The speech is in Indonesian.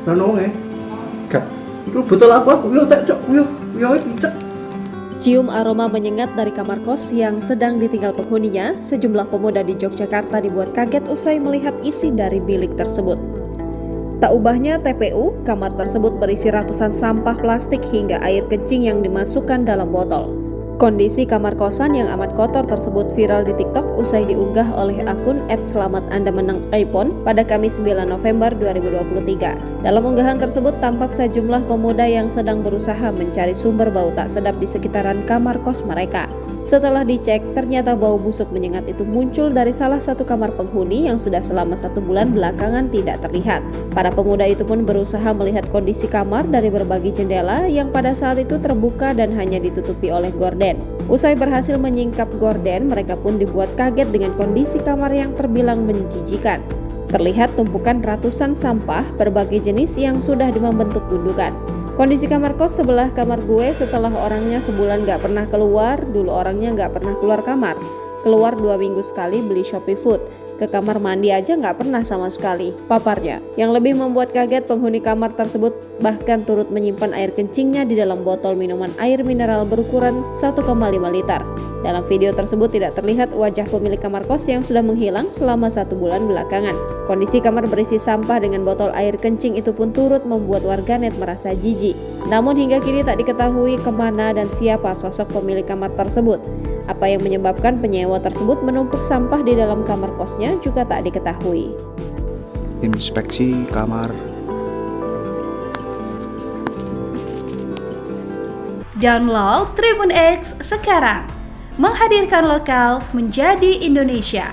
Ranonge. Kak, itu betul aku yo tak cok yo picek. Cium aroma menyengat dari kamar kos yang sedang ditinggal penghuninya, sejumlah pemuda di Yogyakarta dibuat kaget usai melihat isi dari bilik tersebut. Tak ubahnya TPU, kamar tersebut berisi ratusan sampah plastik hingga air kencing yang dimasukkan dalam botol. Kondisi kamar kosan yang amat kotor tersebut viral di TikTok usai diunggah oleh akun @selamatandamenang_iPhone pada Kamis 9 November 2023. Dalam unggahan tersebut tampak sejumlah pemuda yang sedang berusaha mencari sumber bau tak sedap di sekitaran kamar kos mereka. Setelah dicek, ternyata bau busuk menyengat itu muncul dari salah satu kamar penghuni yang sudah selama 1 bulan belakangan tidak terlihat. Para pemuda itu pun berusaha melihat kondisi kamar dari berbagai jendela yang pada saat itu terbuka dan hanya ditutupi oleh gorden. Usai berhasil menyingkap gorden, mereka pun dibuat kaget dengan kondisi kamar yang terbilang menjijikan. Terlihat tumpukan ratusan sampah berbagai jenis yang sudah membentuk gundukan. Kondisi kamar kos sebelah kamar gue setelah orangnya sebulan gak pernah keluar, dulu orangnya gak pernah keluar kamar. Keluar 2 minggu sekali beli Shopee Food. Ke kamar mandi aja gak pernah sama sekali, paparnya. Yang lebih membuat kaget, penghuni kamar tersebut bahkan turut menyimpan air kencingnya di dalam botol minuman air mineral berukuran 1,5 liter. Dalam video tersebut tidak terlihat wajah pemilik kamar kos yang sudah menghilang selama 1 bulan belakangan. Kondisi kamar berisi sampah dengan botol air kencing itu pun turut membuat warganet merasa jijik. Namun hingga kini tak diketahui kemana dan siapa sosok pemilik kamar tersebut. Apa yang menyebabkan penyewa tersebut menumpuk sampah di dalam kamar kosnya juga tak diketahui. Inspeksi kamar. Download Tribun X sekarang, menghadirkan lokal menjadi Indonesia.